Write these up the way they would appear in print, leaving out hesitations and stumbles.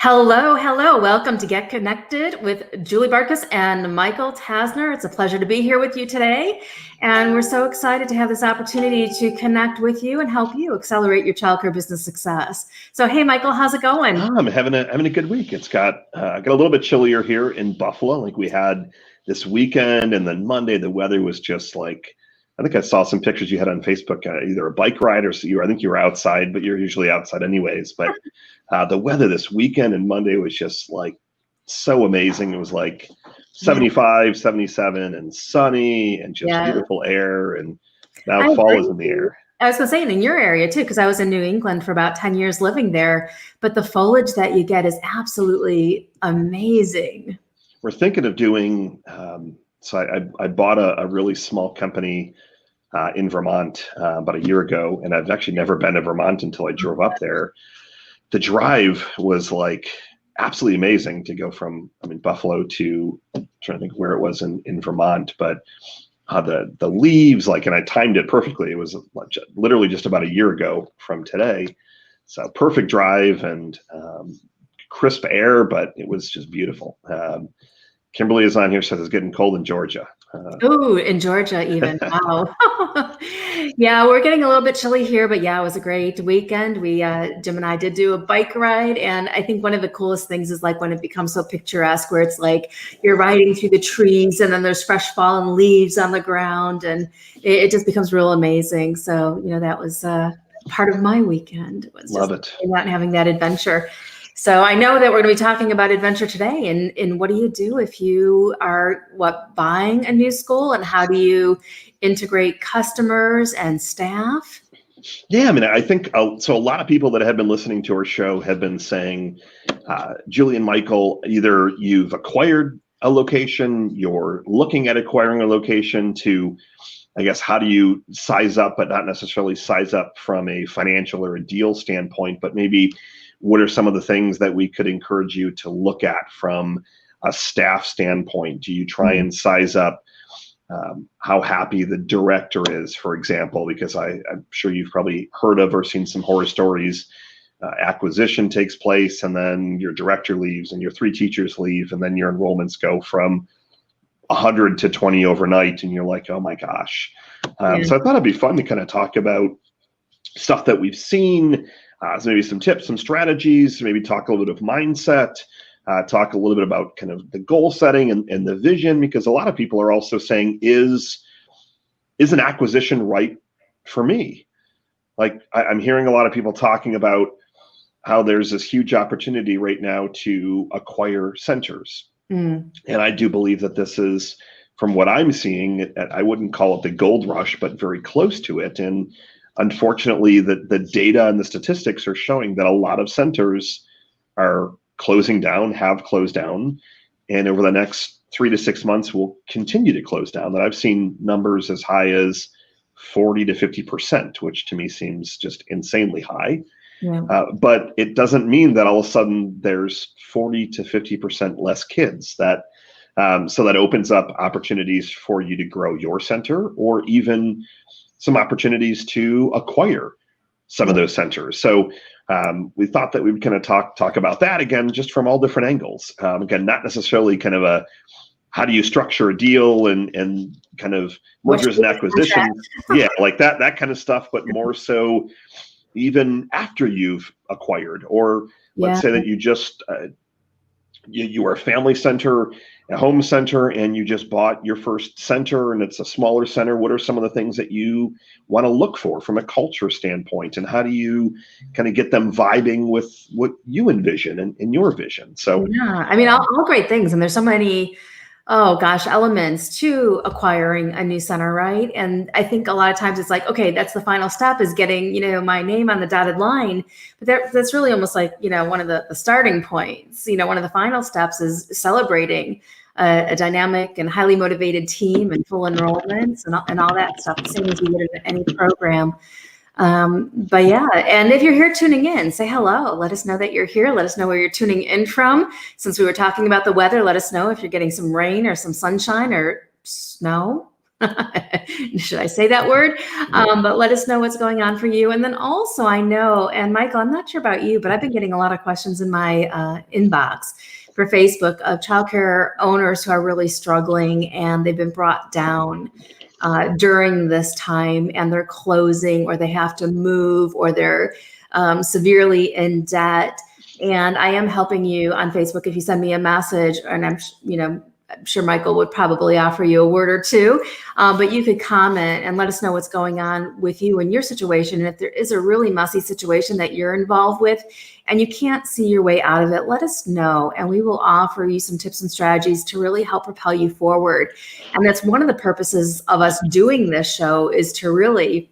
Hello, hello. Welcome to Get Connected with Julie Barkus and Michael Tasner. It's a pleasure to be here with you today. And we're so excited to have this opportunity to connect with you and help you accelerate your childcare business success. So, hey, Michael, how's it going? I'm having a good week. It's got a little bit chillier here in Buffalo, like we had this weekend, and then Monday the weather was just like, I think I saw some pictures you had on Facebook, either a bike ride or I think you were outside, but you're usually outside anyways. But the weather this weekend and Monday was just like so amazing. It was like 75, 77 and sunny and just beautiful air. And now fall is in the air. I was going to say, and in your area too, because I was in New England for about 10 years living there, but the foliage that you get is absolutely amazing. We're thinking of doing, so I bought a really small company in Vermont about a year ago, and I've actually never been to Vermont until I drove up there. The drive was like absolutely amazing to go from, Buffalo to, I'm trying to think where it was in Vermont, but the leaves, and I timed it perfectly. It was literally just about a year ago from today. So perfect drive and crisp air, but it was just beautiful. Kimberly is on here, says it's getting cold in Georgia. Oh, in Georgia even. Wow. Yeah, we're getting a little bit chilly here, but yeah, it was a great weekend. Jim and I did do a bike ride. And I think one of the coolest things is when it becomes so picturesque, where it's like you're riding through the trees and then there's fresh fallen leaves on the ground, and it just becomes real amazing. So, that was part of my weekend. It was Love just out and having that adventure. So I know that we're going to be talking about adventure today, and what do you do if you are buying a new school, and how do you integrate customers and staff? Yeah, I think so. A lot of people that have been listening to our show have been saying, Julie and Michael, either you've acquired a location, you're looking at acquiring a location to, I guess, how do you size up, but not necessarily size up from a financial or a deal standpoint, but maybe what are some of the things that we could encourage you to look at from a staff standpoint? Do you try and size up how happy the director is, for example? Because I'm sure you've probably heard of or seen some horror stories. Acquisition takes place, and then your director leaves, and your 3 teachers leave, and then your enrollments go from 100 to 20 overnight, and you're like, oh my gosh. So I thought it'd be fun to kind of talk about stuff that we've seen, so maybe some tips, some strategies, maybe talk a little bit of mindset, talk a little bit about kind of the goal setting and the vision, because a lot of people are also saying, is an acquisition right for me? I'm hearing a lot of people talking about how there's this huge opportunity right now to acquire centers. And I do believe that this is, from what I'm seeing, I wouldn't call it the gold rush, but very close to it. And unfortunately, the data and the statistics are showing that a lot of centers are closing down, have closed down, and over the next 3 to 6 months will continue to close down. That I've seen numbers as high as 40 to 50%, which to me seems just insanely high. Yeah. But it doesn't mean that all of a sudden there's 40 to 50% less kids. So that opens up opportunities for you to grow your center, or even some opportunities to acquire some of those centers. So we thought that we would kind of talk about that again, just from all different angles. Again, not necessarily kind of a how do you structure a deal and kind of mergers and acquisitions, like that kind of stuff, but more so even after you've acquired, or let's say that you just you are a family center, a home center, and you just bought your first center and it's a smaller center. What are some of the things that you want to look for from a culture standpoint, and how do you kind of get them vibing with what you envision and your vision? So all great things, and there's so many elements to acquiring a new center, right? And I think a lot of times it's like, okay, that's the final step, is getting, my name on the dotted line. But that's really almost like, one of the starting points. One of the final steps is celebrating a dynamic and highly motivated team and full enrollments and all that stuff, the same as you would in any program. But yeah, and if you're here tuning in, say hello. Let us know that you're here. Let us know where you're tuning in from. Since we were talking about the weather, let us know if you're getting some rain or some sunshine or snow. Should I say that word? But let us know what's going on for you. And then also I know, and Michael, I'm not sure about you, but I've been getting a lot of questions in my inbox for Facebook of childcare owners who are really struggling and they've been brought down during this time and they're closing or they have to move or they're severely in debt. And I am helping you on Facebook if you send me a message, and I'm sure Michael would probably offer you a word or two, but you could comment and let us know what's going on with you and your situation. And if there is a really messy situation that you're involved with and you can't see your way out of it, let us know and we will offer you some tips and strategies to really help propel you forward. And that's one of the purposes of us doing this show, is to really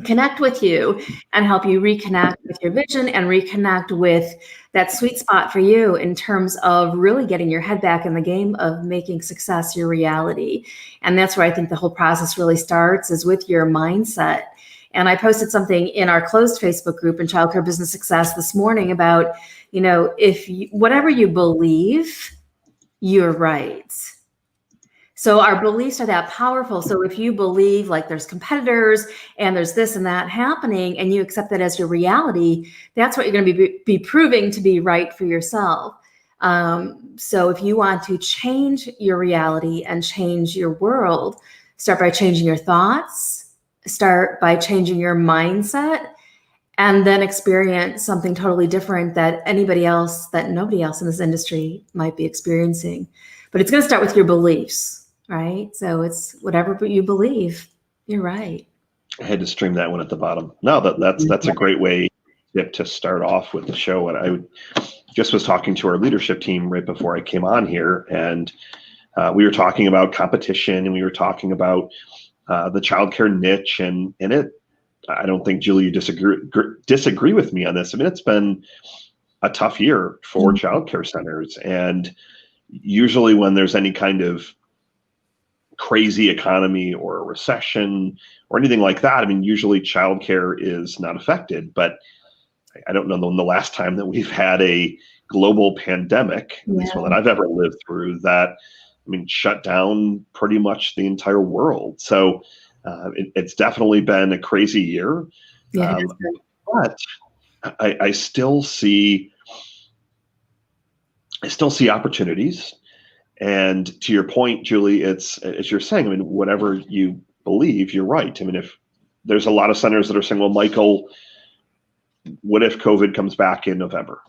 connect with you and help you reconnect with your vision and reconnect with that sweet spot for you in terms of really getting your head back in the game of making success your reality. And that's where I think the whole process really starts, is with your mindset. And I posted something in our closed Facebook group in Childcare Business Success this morning about, whatever you believe, you're right. So our beliefs are that powerful. So if you believe like there's competitors and there's this and that happening and you accept that as your reality, that's what you're going to be proving to be right for yourself. So if you want to change your reality and change your world, start by changing your thoughts, start by changing your mindset, and then experience something totally different that nobody else in this industry might be experiencing. But it's going to start with your beliefs. Right. So it's whatever you believe. You're right. I had to stream that one at the bottom. No, that's a great way to start off with the show. And I just was talking to our leadership team right before I came on here, and we were talking about competition and we were talking about the childcare niche and it. I don't think, Julie, you disagree with me on this. I mean, it's been a tough year for childcare centers, and usually when there's any kind of crazy economy or a recession or anything like that, I mean, usually childcare is not affected. But I don't know the last time that we've had a global pandemic, at least one that I've ever lived through, that, shut down pretty much the entire world. So it's definitely been a crazy year. Yeah, but I still see opportunities. And to your point, Julie, it's, as you're saying, whatever you believe, you're right. If there's a lot of centers that are saying, well, Michael, what if COVID comes back in November?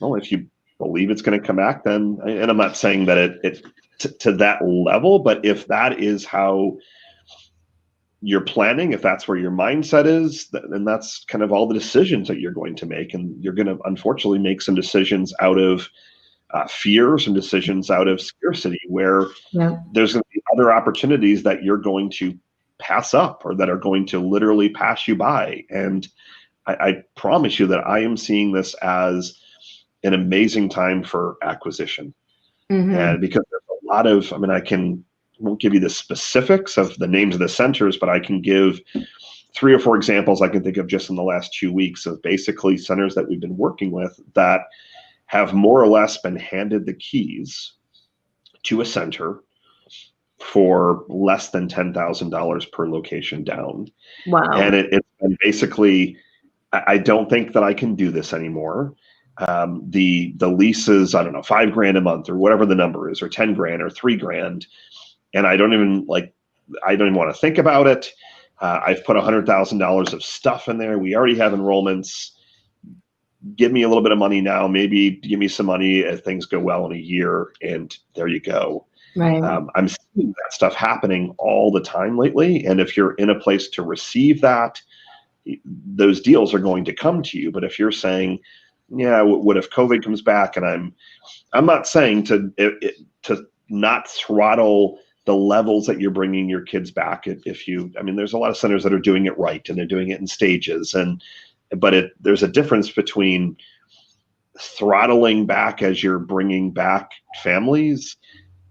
Well, if you believe it's going to come back, then, and I'm not saying that it to that level, but if that is how you're planning, if that's where your mindset is, then that's kind of all the decisions that you're going to make. And you're going to unfortunately make some decisions out of fear, some decisions out of scarcity, where there's going to be other opportunities that you're going to pass up or that are going to literally pass you by. And I promise you that I am seeing this as an amazing time for acquisition. And because there's a lot of, won't give you the specifics of the names of the centers, but I can give 3 or 4 examples I can think of just in the last 2 weeks of basically centers that we've been working with that have more or less been handed the keys to a center for less than $10,000 per location down. Wow. And it's been basically, I don't think that I can do this anymore. The leases, I don't know, $5,000 a month or whatever the number is, or 10 grand or $3,000. And I don't even want to think about it. I've put $100,000 of stuff in there. We already have enrollments. Give me a little bit of money now, maybe give me some money as things go well in a year, and there you go. Right. I'm seeing that stuff happening all the time lately. And if you're in a place to receive that, those deals are going to come to you. But if you're saying, yeah, what if COVID comes back? And I'm not saying to not throttle the levels that you're bringing your kids back. There's a lot of centers that are doing it right, and they're doing it in stages. But there's a difference between throttling back as you're bringing back families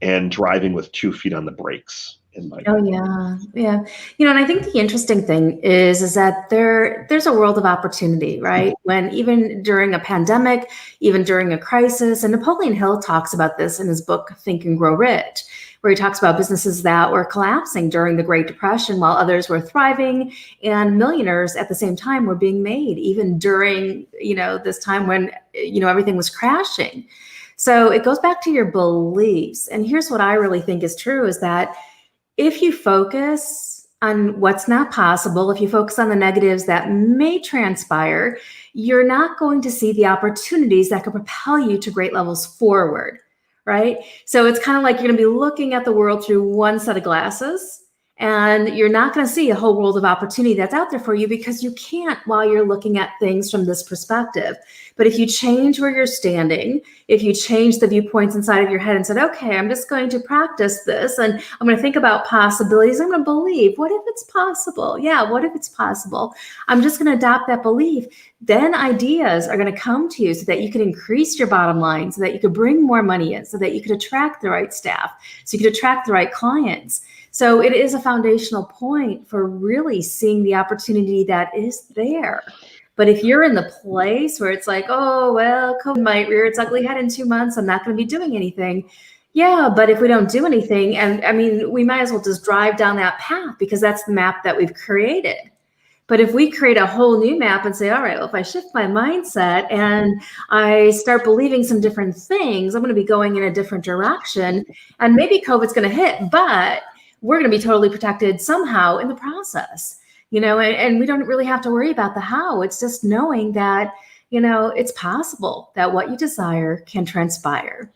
and driving with 2 feet on the brakes. Yeah. And I think the interesting thing is that there's a world of opportunity, right? When even during a pandemic, even during a crisis, and Napoleon Hill talks about this in his book, Think and Grow Rich, where he talks about businesses that were collapsing during the Great Depression while others were thriving, and millionaires at the same time were being made, even during, this time when, everything was crashing. So it goes back to your beliefs. And here's what I really think is true is that if you focus on what's not possible, if you focus on the negatives that may transpire, you're not going to see the opportunities that could propel you to great levels forward, right? So it's kind of like you're going to be looking at the world through one set of glasses, and you're not going to see a whole world of opportunity that's out there for you because you can't while you're looking at things from this perspective. But if you change where you're standing, if you change the viewpoints inside of your head and said, okay, I'm just going to practice this and I'm going to think about possibilities. I'm going to believe, what if it's possible? Yeah, what if it's possible? I'm just going to adopt that belief. Then ideas are going to come to you so that you can increase your bottom line, so that you could bring more money in, so that you could attract the right staff, so you could attract the right clients. So it is a foundational point for really seeing the opportunity that is there. But if you're in the place where it's like, oh, well, COVID might rear its ugly head in 2 months, I'm not going to be doing anything. Yeah, but if we don't do anything, and I mean, we might as well just drive down that path because that's the map that we've created. But if we create a whole new map and say, all right, well, if I shift my mindset and I start believing some different things, I'm going to be going in a different direction. And maybe COVID's going to hit, but we're going to be totally protected somehow in the process, and we don't really have to worry about the how. It's just knowing that, it's possible that what you desire can transpire.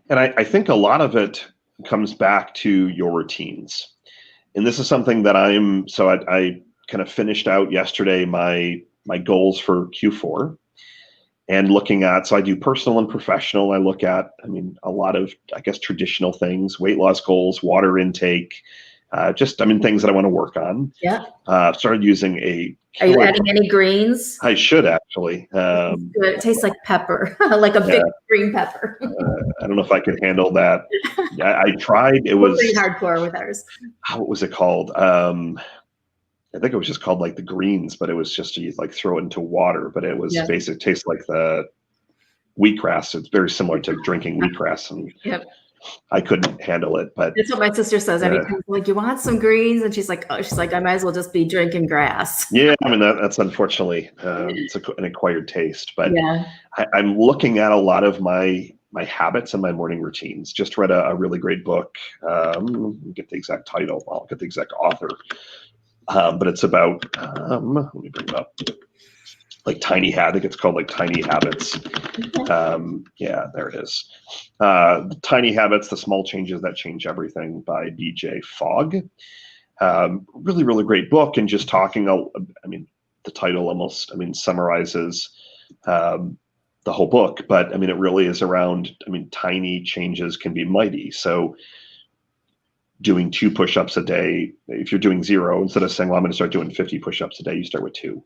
And I think a lot of it comes back to your routines. And this is something that I kind of finished out yesterday, my goals for Q4. And looking at, so I do personal and professional. I look at, a lot of, traditional things, weight loss goals, water intake, things that I want to work on. Yeah. Started using Are you adding any greens? I should actually. It tastes like pepper, like a big green pepper. I don't know if I can handle that. I tried. It was pretty hardcore with ours. What was it called? I think it was just called like the greens, but it was just you like throw it into water, but it was basically tastes like the wheatgrass. It's very similar to drinking wheatgrass, and I couldn't handle it. But that's what my sister says. Anytime I'm like, you want some greens? And she's like, I might as well just be drinking grass. Yeah, that's unfortunately it's an acquired taste. But I'm looking at a lot of my habits and my morning routines. Just read a really great book. Get the exact title. I'll get the exact author. But it's about, let me bring it up, like Tiny Habits. I think it's called like Tiny Habits. There it is. Tiny Habits, The Small Changes That Change Everything by BJ Fogg. Really, really great book. And just talking, the title almost, summarizes the whole book. But it really is around, tiny changes can be mighty. So doing 2 push-ups a day, if you're doing 0, instead of saying, well, I'm going to start doing 50 push-ups a day, you start with 2.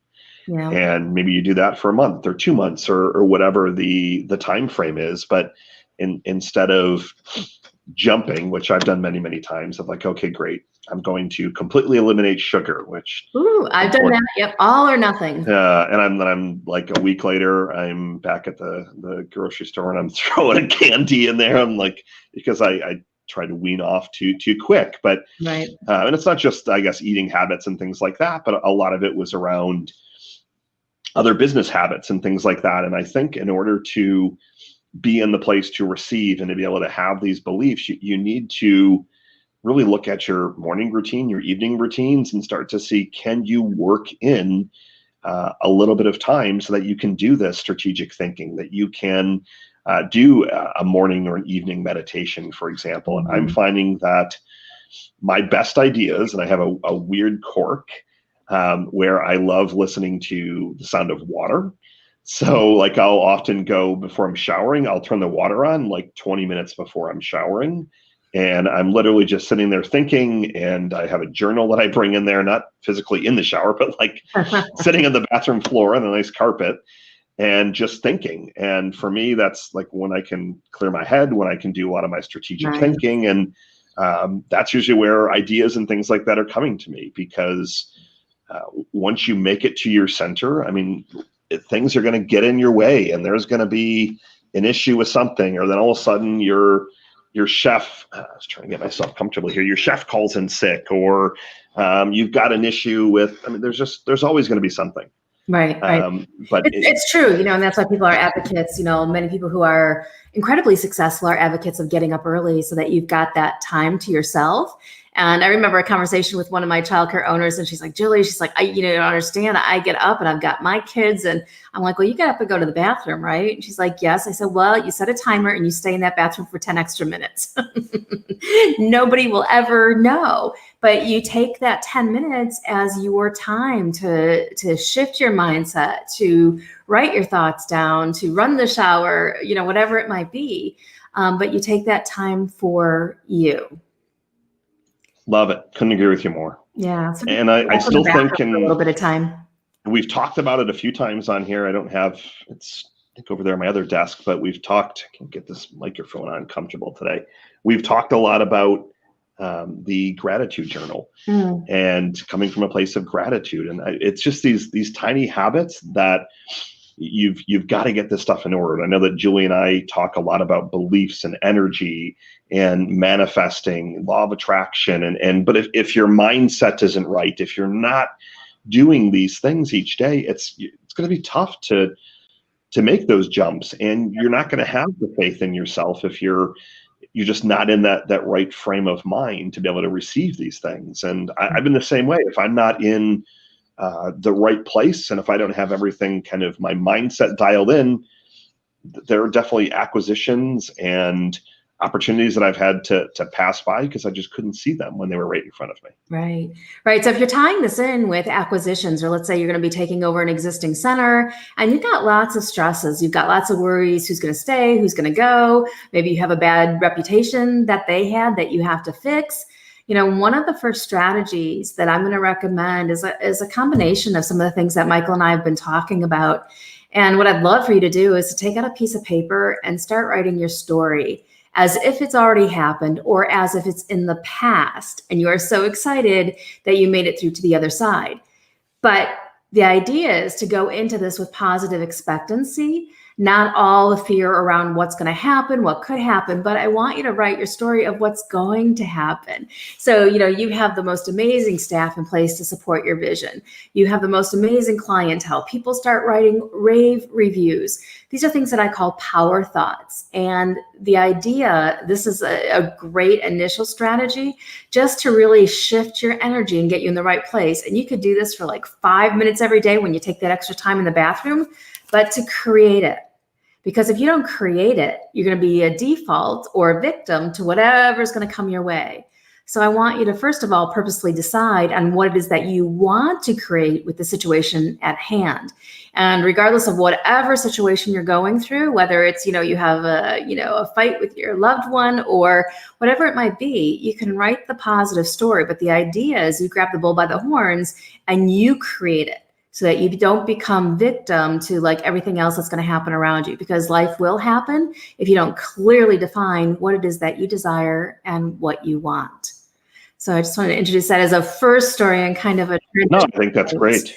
Yeah. And maybe you do that for a month or 2 months or whatever the time frame is. But instead of jumping, which I've done many, many times, of like, okay, great, I'm going to completely eliminate sugar, which I've done that. Yep, all or nothing. And I'm like a week later, I'm back at the grocery store and I'm throwing a candy in there. I'm like, because I try to wean off too quick. But right. And it's not just, eating habits and things like that, but a lot of it was around other business habits and things like that. And I think in order to be in the place to receive and to be able to have these beliefs, you need to really look at your morning routine, your evening routines, and start to see, can you work in a little bit of time so that you can do this strategic thinking, that you can do a morning or an evening meditation, for example. And I'm finding that my best ideas, and I have a weird quirk where I love listening to the sound of water. So like I'll often go before I'm showering, I'll turn the water on like 20 minutes before I'm showering. And I'm literally just sitting there thinking, and I have a journal that I bring in there, not physically in the shower, but like sitting on the bathroom floor on a nice carpet and just thinking. And for me, that's like when I can clear my head, when I can do a lot of my strategic thinking. And that's usually where ideas and things like that are coming to me, because once you make it to your center, things are going to get in your way, and there's going to be an issue with something, or then all of a sudden you're your chef, I was trying to get myself comfortable here. Your chef calls in sick, or you've got an issue with, I mean, there's always going to be something. Right. But it's true, and that's why people are advocates. Many people who are incredibly successful are advocates of getting up early so that you've got that time to yourself. And I remember a conversation with one of my childcare owners, and she's like, Julie, she's like, I don't understand. I get up and I've got my kids, and I'm like, well, you get up and go to the bathroom, right? And she's like, yes. I said, well, you set a timer and you stay in that bathroom for 10 extra minutes. Nobody will ever know, but you take that 10 minutes as your time to shift your mindset, to write your thoughts down, to run the shower, whatever it might be. But you take that time for you. Love it. Couldn't agree with you more. Yeah. So and I still think a little bit of time. We've talked about it a few times on here. I don't have, it's I think over there on my other desk, but we've talked, I can get this microphone on comfortable today. We've talked a lot about the gratitude journal and coming from a place of gratitude. And it's just these tiny habits that you've got to get this stuff in order. And I know that Julie and I talk a lot about beliefs and energy and manifesting, law of attraction. But if your mindset isn't right, if you're not doing these things each day, it's going to be tough to make those jumps. And you're not going to have the faith in yourself if you're just not in that right frame of mind to be able to receive these things. And I've been the same way. If I'm not in the right place, and if I don't have everything kind of my mindset dialed in, there are definitely acquisitions and opportunities that I've had to pass by because I just couldn't see them when they were right in front of me. Right. So if you're tying this in with acquisitions, or let's say you're going to be taking over an existing center and you've got lots of stresses, you've got lots of worries, who's going to stay, who's going to go, maybe you have a bad reputation that they had that you have to fix. One of the first strategies that I'm going to recommend is a combination of some of the things that Michael and I have been talking about. And what I'd love for you to do is to take out a piece of paper and start writing your story as if it's already happened or as if it's in the past and you are so excited that you made it through to the other side. But the idea is to go into this with positive expectancy, not all the fear around what's going to happen, what could happen, but I want you to write your story of what's going to happen. So, you have the most amazing staff in place to support your vision. You have the most amazing clientele. People start writing rave reviews. These are things that I call power thoughts. And the idea, this is a great initial strategy just to really shift your energy and get you in the right place. And you could do this for like 5 minutes every day when you take that extra time in the bathroom, but to create it. Because if you don't create it, you're going to be a default or a victim to whatever's going to come your way. So I want you to, first of all, purposely decide on what it is that you want to create with the situation at hand. And regardless of whatever situation you're going through, whether it's, you have a fight with your loved one or whatever it might be, you can write the positive story. But the idea is you grab the bull by the horns and you create it, so that you don't become victim to like everything else that's going to happen around you, because life will happen if you don't clearly define what it is that you desire and what you want. So I just wanted to introduce that as a first story and kind of a No, I think that's great.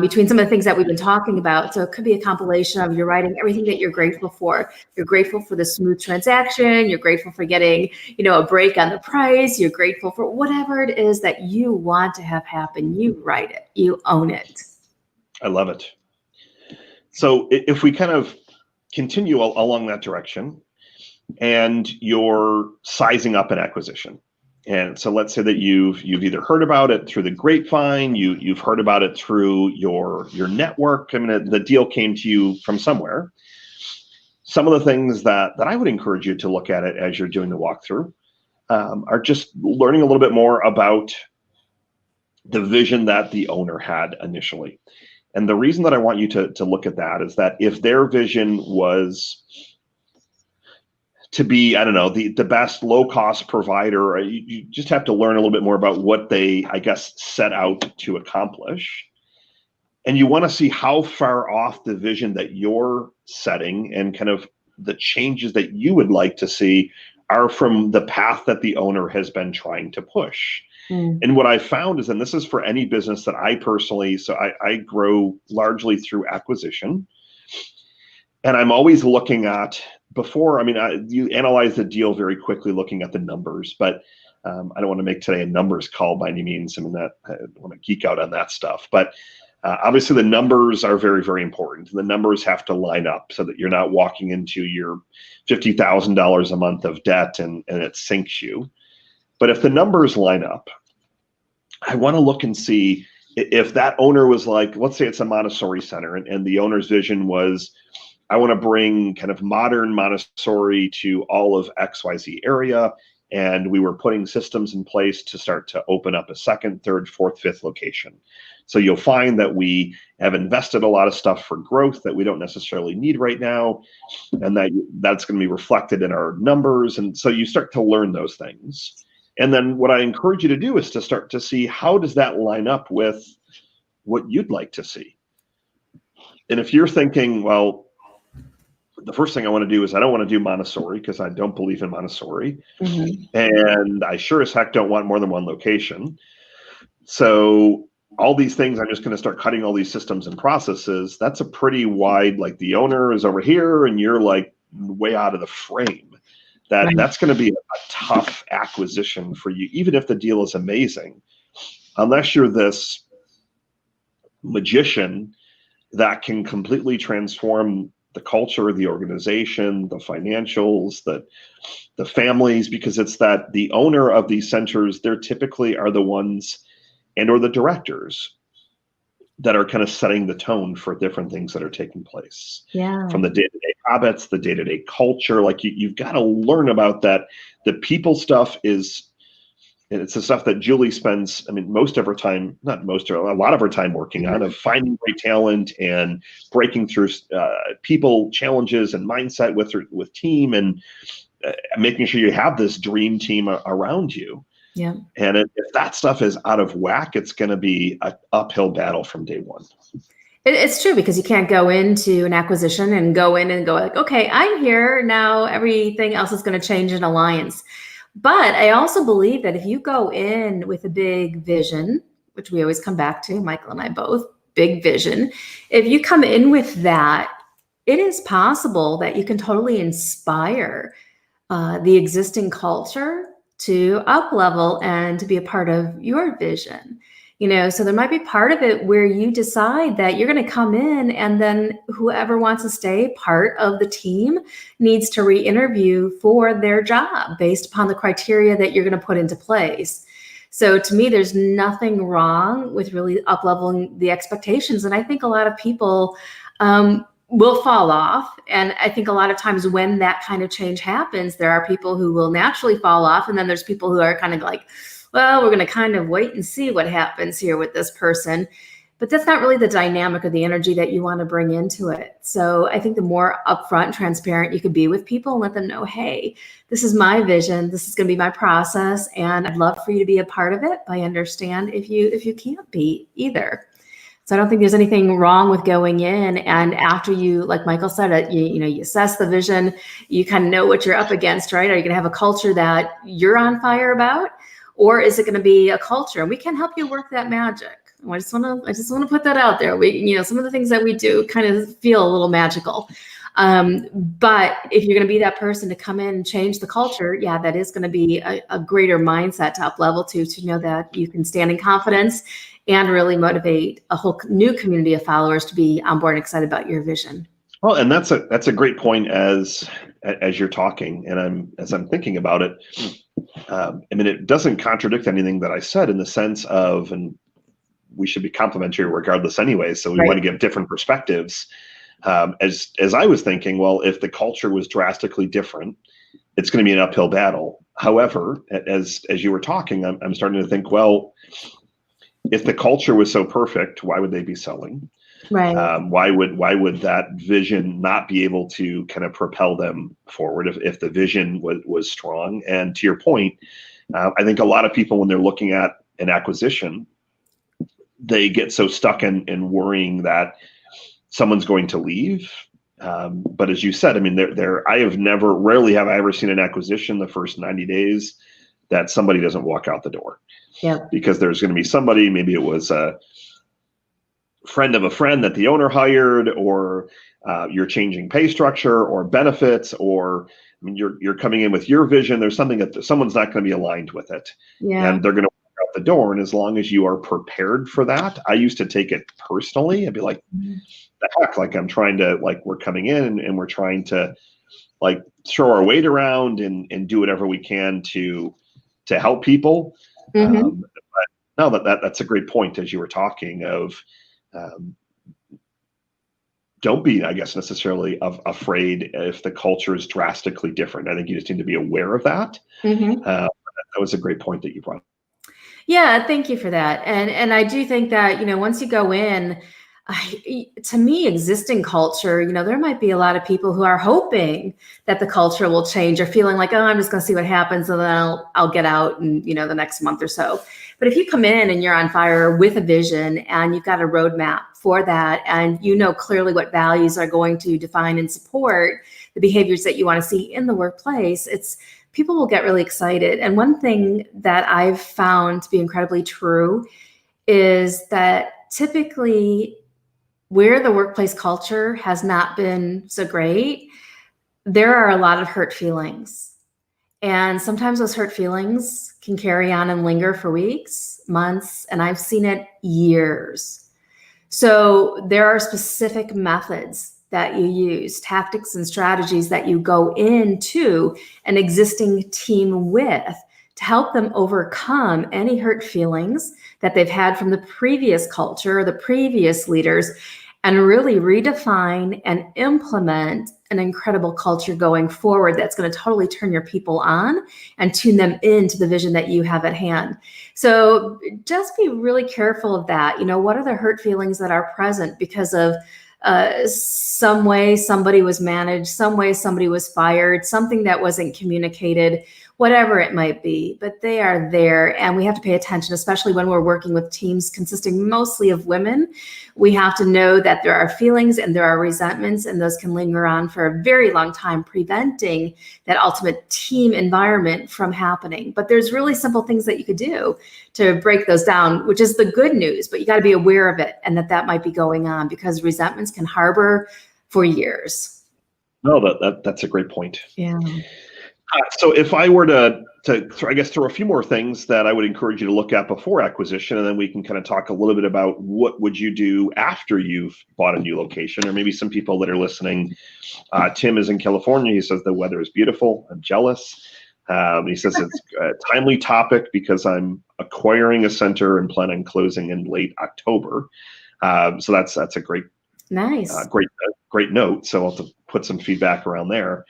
Between some of the things that we've been talking about. So it could be a compilation of you're writing everything that you're grateful for. You're grateful for the smooth transaction. You're grateful for getting, a break on the price. You're grateful for whatever it is that you want to have happen. You write it. You own it. I love it. So if we kind of continue along that direction and you're sizing up an acquisition. And so let's say that you've either heard about it through the grapevine, you've heard about it through your network. I mean, the deal came to you from somewhere. Some of the things that I would encourage you to look at it as you're doing the walkthrough are just learning a little bit more about the vision that the owner had initially. And the reason that I want you to look at that is that if their vision was to be, I don't know, the best low-cost provider, you just have to learn a little bit more about what they, I guess, set out to accomplish. And you want to see how far off the vision that you're setting and kind of the changes that you would like to see are from the path that the owner has been trying to push. And what I found is, and this is for any business that I personally, so I grow largely through acquisition. And I'm always looking at before, I mean, you analyze the deal very quickly looking at the numbers, but I don't want to make today a numbers call by any means. I mean, that I don't want to geek out on that stuff, but obviously the numbers are very, very important. The numbers have to line up so that you're not walking into your $50,000 a month of debt and it sinks you. But if the numbers line up, I want to look and see if that owner was like, let's say it's a Montessori center, and the owner's vision was, I want to bring kind of modern Montessori to all of XYZ area. And we were putting systems in place to start to open up a second, third, fourth, fifth location. So you'll find that we have invested a lot of stuff for growth that we don't necessarily need right now. And that's going to be reflected in our numbers. And so you start to learn those things. And then what I encourage you to do is to start to see, how does that line up with what you'd like to see? And if you're thinking, well, the first thing I want to do is I don't want to do Montessori because I don't believe in Montessori. Mm-hmm. And I sure as heck don't want more than one location. So all these things, I'm just going to start cutting all these systems and processes. That's a pretty wide, like the owner is over here and you're like way out of the frame. That's going to be a tough acquisition for you, even if the deal is amazing, unless you're this magician that can completely transform the culture of the organization, the financials, the families, because it's that the owner of these centers, they're typically are the ones and or the directors that are kind of setting the tone for different things that are taking place. Yeah. From the day-to-day habits, the day-to-day culture, like you've got to learn about that. The people stuff is, and it's the stuff that Julie spends, I mean, a lot of her time working on, of finding great talent and breaking through people challenges and mindset with team, and making sure you have this dream team around you. Yeah. And if that stuff is out of whack, it's going to be an uphill battle from day one. It's true, because you can't go into an acquisition and go in and go like, okay, I'm here now, everything else is going to change in alliance. But I also believe that if you go in with a big vision, which we always come back to, Michael and I both, big vision, if you come in with that, it is possible that you can totally inspire the existing culture to up level and to be a part of your vision. So there might be part of it where you decide that you're going to come in, and then whoever wants to stay part of the team needs to re-interview for their job based upon the criteria that you're going to put into place. So to me, there's nothing wrong with really up-leveling the expectations. And I think a lot of people will fall off. And I think a lot of times when that kind of change happens, there are people who will naturally fall off. And then there's people who are kind of like, well, we're going to kind of wait and see what happens here with this person. But that's not really the dynamic or the energy that you want to bring into it. So I think the more upfront and transparent you could be with people and let them know, hey, this is my vision, this is going to be my process, and I'd love for you to be a part of it. But I understand if you can't be either. So I don't think there's anything wrong with going in, and after you, like Michael said, you assess the vision, you kind of know what you're up against, right? Are you going to have a culture that you're on fire about? Or is it going to be a culture? And we can help you work that magic. I just want to put that out there. Some of the things that we do kind of feel a little magical. But if you're going to be that person to come in and change the culture, yeah, that is going to be a greater mindset to up level to know that you can stand in confidence and really motivate a whole new community of followers to be on board and excited about your vision. Well, and that's a great point as you're talking, and as I'm thinking about it. It doesn't contradict anything that I said in the sense of, and we should be complimentary regardless anyway, so we want to give different perspectives. As I was thinking, well, if the culture was drastically different, it's going to be an uphill battle. However, as you were talking, I'm starting to think, well, if the culture was so perfect, why would they be selling? Right. Why would that vision not be able to kind of propel them forward if the vision was strong? And to your point, I think a lot of people, when they're looking at an acquisition, they get so stuck in worrying that someone's going to leave. But as you said, rarely have I ever seen an acquisition the first 90 days that somebody doesn't walk out the door. Yeah. Because there's going to be somebody, maybe it was friend of a friend that the owner hired, or you're changing pay structure or benefits, or I mean, you're coming in with your vision. There's something that someone's not going to be aligned with it, Yeah. and they're going to walk out the door. And as long as you are prepared for that, I used to take it personally and be like, Mhm. the heck, like I'm trying to, like, we're coming in and we're trying to like throw our weight around and do whatever we can to help people. Mhm. But no, that's a great point, as you were talking of, um, don't be, I guess, necessarily afraid if the culture is drastically different. I think you just need to be aware of that. Mhm. That was a great point that you brought. Yeah, thank you for that. And I do think that, once you go in, to me, existing culture, there might be a lot of people who are hoping that the culture will change, or feeling like, oh, I'm just going to see what happens, and then I'll get out in, the next month or so. But if you come in and you're on fire with a vision, and you've got a roadmap for that, and you know clearly what values are going to define and support the behaviors that you want to see in the workplace, people will get really excited. And one thing that I've found to be incredibly true is that typically, where the workplace culture has not been so great, there are a lot of hurt feelings. And sometimes those hurt feelings can carry on and linger for weeks, months, and I've seen it years. So there are specific methods that you use, tactics and strategies that you go into an existing team with to help them overcome any hurt feelings that they've had from the previous culture or the previous leaders, and really redefine and implement an incredible culture going forward that's going to totally turn your people on and tune them into the vision that you have at hand. So just be really careful of that. What are the hurt feelings that are present because of some way somebody was managed, some way somebody was fired, something that wasn't communicated, whatever it might be, but they are there, and we have to pay attention, especially when we're working with teams consisting mostly of women. We have to know that there are feelings and there are resentments, and those can linger on for a very long time, preventing that ultimate team environment from happening. But there's really simple things that you could do to break those down, which is the good news, but you got to be aware of it, and that might be going on, because resentments can harbor for years. No, that's a great point. Yeah. So if I were to I guess throw a few more things that I would encourage you to look at before acquisition, and then we can kind of talk a little bit about what would you do after you've bought a new location, or maybe some people that are listening. Tim is in California. He says the weather is beautiful. I'm jealous. He says it's a timely topic because I'm acquiring a center and plan on closing in late October. So that's a great, Nice. Great note. So I'll have to put some feedback around there.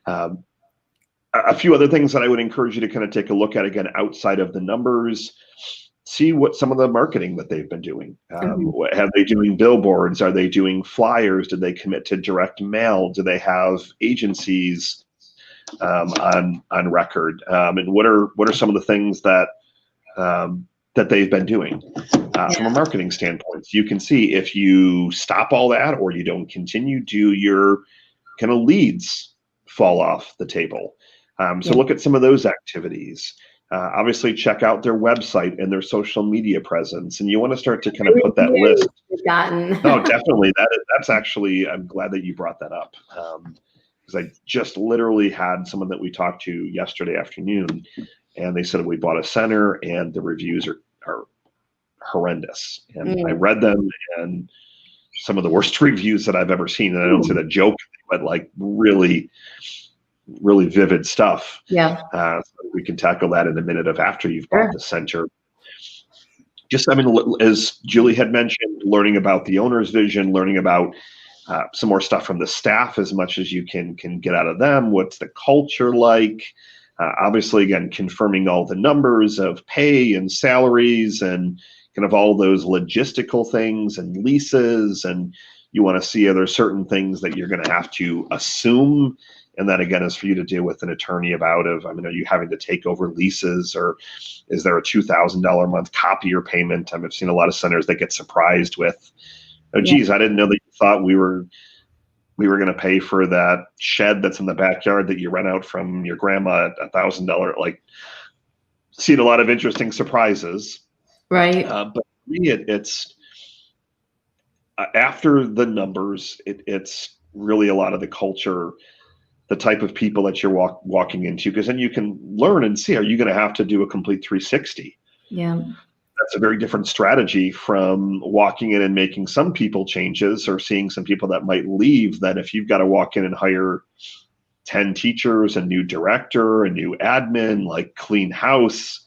A few other things that I would encourage you to kind of take a look at, again, outside of the numbers. See what some of the marketing that they've been doing. Have they doing billboards? Are they doing flyers? Did they commit to direct mail? Do they have agencies on record? And what are some of the things that they've been doing from a marketing standpoint? So you can see if you stop all that or you don't continue, do your kind of leads fall off the table? So look at some of those activities. Obviously, check out their website and their social media presence, and you want to start to kind of put that list. No, definitely. That's actually, I'm glad that you brought that up, because I just literally had someone that we talked to yesterday afternoon, and they said we bought a center and the reviews are horrendous. And I read them, and some of the worst reviews that I've ever seen. And I don't say that jokingly, but like really vivid stuff. Yeah. So we can tackle that in a minute of after you've bought the center. Just, I mean, as Julie had mentioned, learning about the owner's vision, learning about some more stuff from the staff as much as you can get out of them. What's the culture like? Obviously, again, confirming all the numbers of pay and salaries and kind of all those logistical things and leases. And you want to see, are there certain things that you're going to have to assume? And that, again, is for you to deal with an attorney about are you having to take over leases, or is there a $2,000 a month copier payment? I've seen a lot of centers that get surprised with, oh, geez, I didn't know that you thought we were going to pay for that shed that's in the backyard that you rent out from your grandma at $1,000. Like, seen a lot of interesting surprises. Right. But for me, it's after the numbers, it's really a lot of the culture, the type of people that you're walking into, because then you can learn and see, are you going to have to do a complete 360? Yeah. That's a very different strategy from walking in and making some people changes or seeing some people that might leave, than if you've got to walk in and hire 10 teachers, a new director, a new admin, like clean house.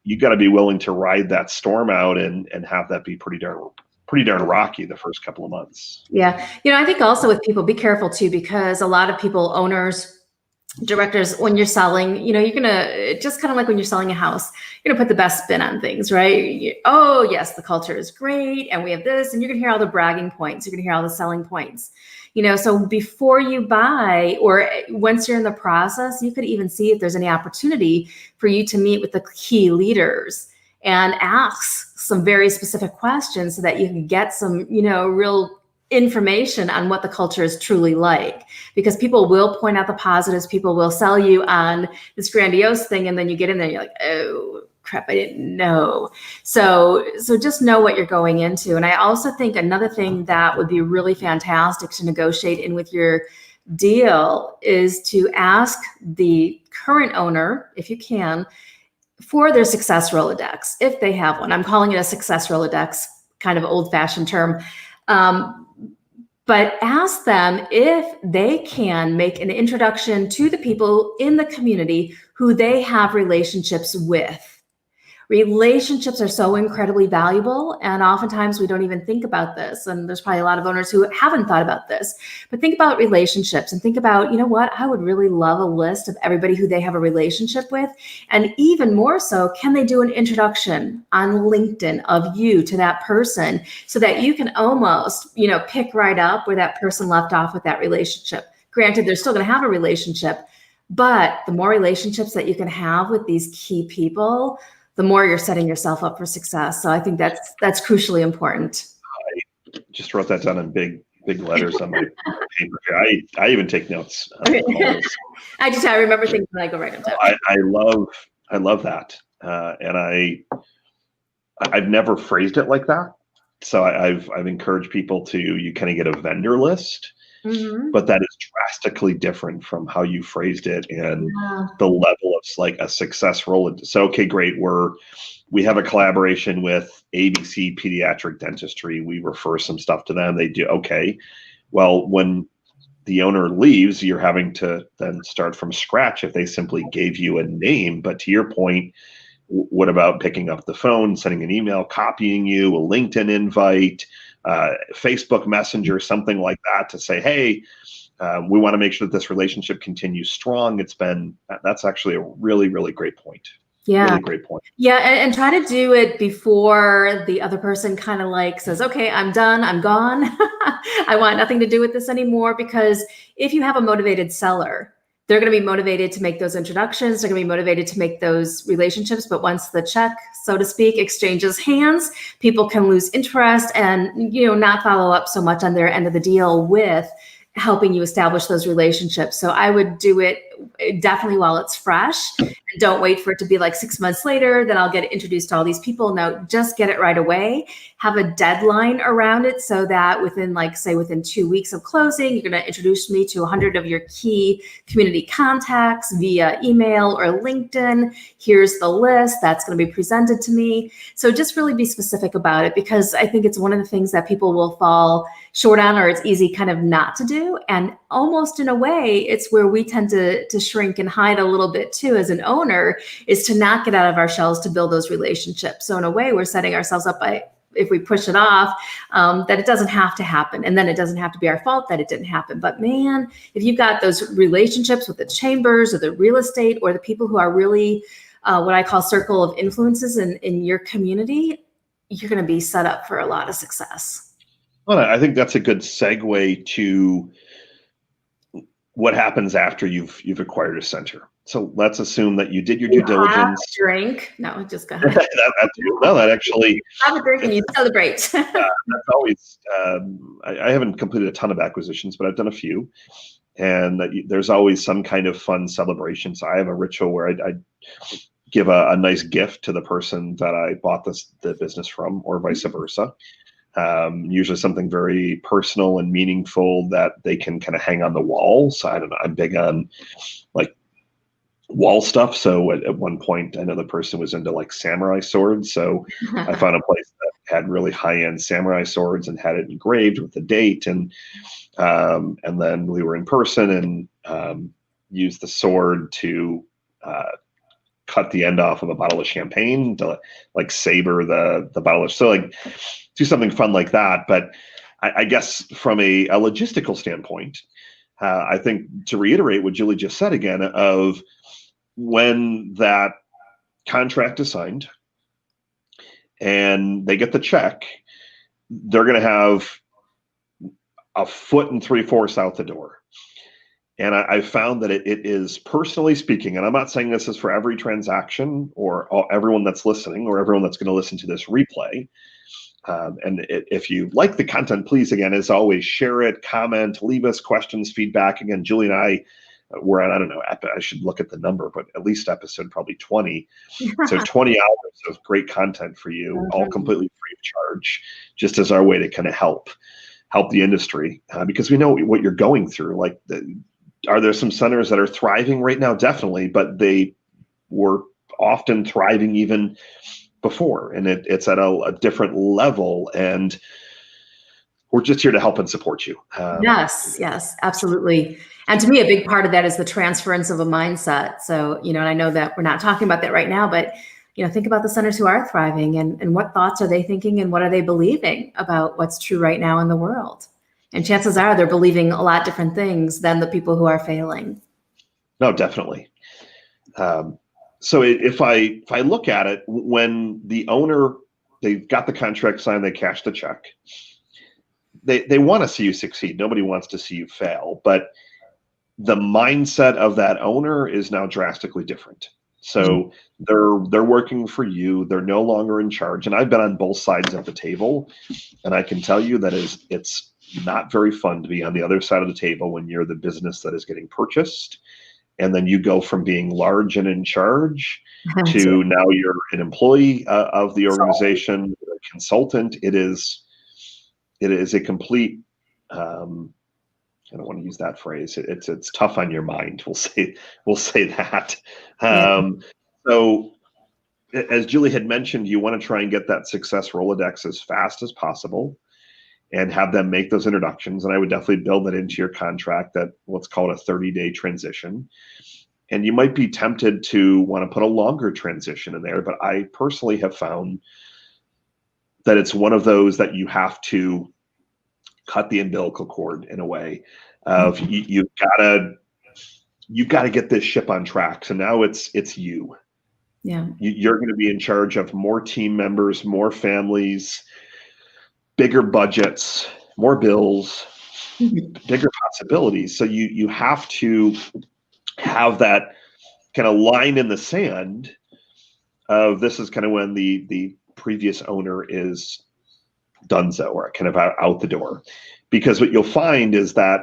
You got to be willing to ride that storm out and have that be pretty darn rocky the first couple of months. Yeah. I think also with people, be careful too, because a lot of people, owners, directors, when you're selling, you're going to, just kind of like when you're selling a house, you're going to put the best spin on things, right? Oh yes, the culture is great. And we have this, and you're going to hear all the bragging points. You're going to hear all the selling points, so before you buy, or once you're in the process, you could even see if there's any opportunity for you to meet with the key leaders and ask some very specific questions so that you can get some, real information on what the culture is truly like, because people will point out the positives. People will sell you on this grandiose thing. And then you get in there and you're like, oh crap, I didn't know. So just know what you're going into. And I also think another thing that would be really fantastic to negotiate in with your deal is to ask the current owner, if you can, for their success Rolodex, if they have one. I'm calling it a success Rolodex, kind of old-fashioned term. But ask them if they can make an introduction to the people in the community who they have relationships with. Relationships are so incredibly valuable, and oftentimes we don't even think about this. And there's probably a lot of owners who haven't thought about this, but think about relationships and think about, what, I would really love a list of everybody who they have a relationship with. And even more so, can they do an introduction on LinkedIn of you to that person so that you can almost, pick right up where that person left off with that relationship. Granted, they're still going to have a relationship, but the more relationships that you can have with these key people, the more you're setting yourself up for success. So I think that's crucially important. I just wrote that down in big letters on my paper. I even take notes. I remember things when I go write them down. I love that, and I've never phrased it like that. So I've encouraged people to, you kind of get a vendor list. Mm-hmm. But that is drastically different from how you phrased it, and the level of like a success role. So, okay, great. We have a collaboration with ABC Pediatric Dentistry. We refer some stuff to them. They do. Okay. Well, when the owner leaves, you're having to then start from scratch if they simply gave you a name. But to your point, what about picking up the phone, sending an email, copying you, a LinkedIn invite, Facebook Messenger, something like that, to say, hey, we want to make sure that this relationship continues strong. That's actually a really, really great point. Yeah. Really great point. Yeah. And try to do it before the other person kind of like says, okay, I'm done. I'm gone. I want nothing to do with this anymore. Because if you have a motivated seller, they're going to be motivated to make those introductions. They're going to be motivated to make those relationships. But once the check, so to speak, exchanges hands, people can lose interest and, not follow up so much on their end of the deal with helping you establish those relationships. So I would do it definitely while it's fresh, and don't wait for it to be like 6 months later, then I'll get introduced to all these people. No, just get it right away. Have a deadline around it so that within 2 weeks of closing, you're going to introduce me to 100 of your key community contacts via email or LinkedIn. Here's the list that's going to be presented to me. So just really be specific about it, because I think it's one of the things that people will fall short on, or it's easy kind of not to do. And almost in a way, it's where we tend to shrink and hide a little bit too as an owner, is to not get out of our shells to build those relationships. So in a way, we're setting ourselves up by, if we push it off, that it doesn't have to happen. And then it doesn't have to be our fault that it didn't happen. But man, if you've got those relationships with the chambers or the real estate or the people who are really what I call circle of influences in your community, you're going to be set up for a lot of success. Well, I think that's a good segue to what happens after you've acquired a center. So let's assume that you did your due diligence. Drink. No, just go ahead. that actually. Have a drink and you celebrate. That's always. I haven't completed a ton of acquisitions, but I've done a few, and there's always some kind of fun celebration. So I have a ritual where I give a nice gift to the person that I bought the business from, or vice versa. usually something very personal and meaningful that they can kind of hang on the wall. So I don't know, I'm big on like wall stuff. So at one point, I know the person was into like samurai swords. So I found a place that had really high-end samurai swords and had it engraved with the date. And then we were in person and used the sword to cut the end off of a bottle of champagne to like saber the bottle of, so like do something fun like that. But I guess from a logistical standpoint, I think to reiterate what Julie just said again, of when that contract is signed and they get the check, they're going to have a foot and 3/4 out the door. And I found that it is, personally speaking, and I'm not saying this is for every transaction or everyone that's listening or everyone that's going to listen to this replay. If you like the content, please, again, as always, share it, comment, leave us questions, feedback. Again, Julie and I, we're at, I don't know, I should look at the number, but at least episode probably 20. So 20 hours of great content for you, all completely free of charge, just as our way to kind of help the industry, because we know what you're going through. Like, are there some centers that are thriving right now? Definitely, but they were often thriving even before, and it's at a different level, and we're just here to help and support you. Yes, absolutely. And to me, a big part of that is the transference of a mindset. So, and I know that we're not talking about that right now, but, think about the centers who are thriving and what thoughts are they thinking and what are they believing about what's true right now in the world? And chances are they're believing a lot different things than the people who are failing. No, definitely. So if I look at it, when the owner, they've got the contract signed, they cash the check, they want to see you succeed. Nobody wants to see you fail, but the mindset of that owner is now drastically different. So they're working for you. They're no longer in charge. And I've been on both sides of the table, and I can tell you that it's not very fun to be on the other side of the table when you're the business that is getting purchased. And then you go from being large and in charge to now you're an employee of the organization, a consultant. It is a complete, I don't want to use that phrase. It's tough on your mind. We'll say that. So as Julie had mentioned, you want to try and get that success Rolodex as fast as possible and have them make those introductions. And I would definitely build that into your contract, that let's call it a 30-day transition. And you might be tempted to want to put a longer transition in there, but I personally have found that it's one of those that you have to cut the umbilical cord in a way of you've got to get this ship on track. So now it's you. Yeah. You're going to be in charge of more team members, more families, bigger budgets, more bills, bigger possibilities. So you have to have that kind of line in the sand of, this is kind of when the previous owner is donezo or kind of out the door. Because what you'll find is that